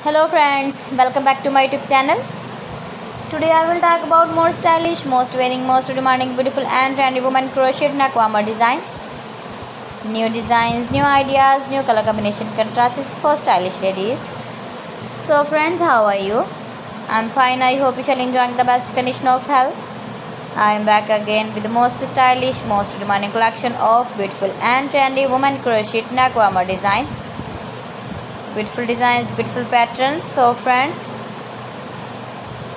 Hello friends, welcome back to my YouTube channel. Today I will talk about more stylish, most wearing, most demanding, beautiful and trendy women crocheted neckwarmer designs. New designs, new ideas, new color combination contrasts for stylish ladies. So friends, how are you? I'm fine. I hope you shall enjoy the best condition of health. I am back again with the most stylish, most demanding collection of beautiful and trendy women crocheted neckwarmer designs. Beautiful designs, beautiful patterns. So friends,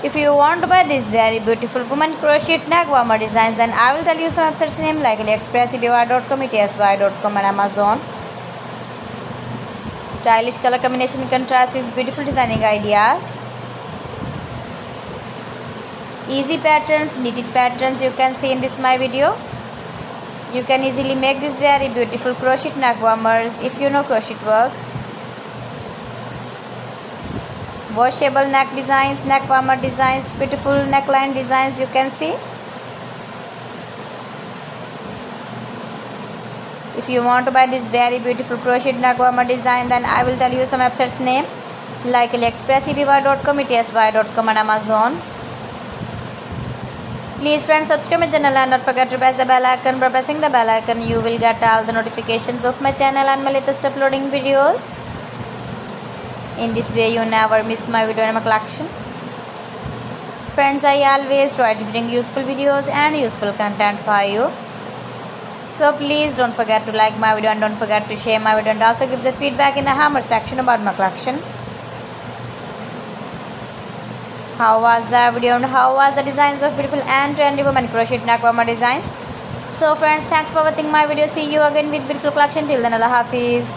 if you want to buy these very beautiful women crochet neckwarmer designs, then I will tell you some websites name like AliExpress, eBay.com, etsy.com and Amazon. Stylish color combination contrast is beautiful designing ideas. Easy patterns, knitted patterns you can see in this my video. You can easily make these very beautiful crochet neckwarmers if you know crochet work. Washable neck designs, neck warmer designs, beautiful neckline designs you can see. If you want to buy this very beautiful crochet neck warmer design, then I will tell you some websites name like AliExpress, eBay.com, etsy.com and Amazon. Please friends, subscribe my channel and don't forget to press the bell icon. By pressing the bell icon, you will get all the notifications of my channel and my latest uploading videos. In this way you never miss my video and my collection. Friends, I always try to bring useful videos and useful content for you. So please don't forget to like my video and don't forget to share my video and also give the feedback in the hammer section about my collection. How was the video and how was the designs of beautiful and trendy women crochet neckwarmer designs? So friends, thanks for watching my video. See you again with beautiful collection. Till then, Allah Hafiz.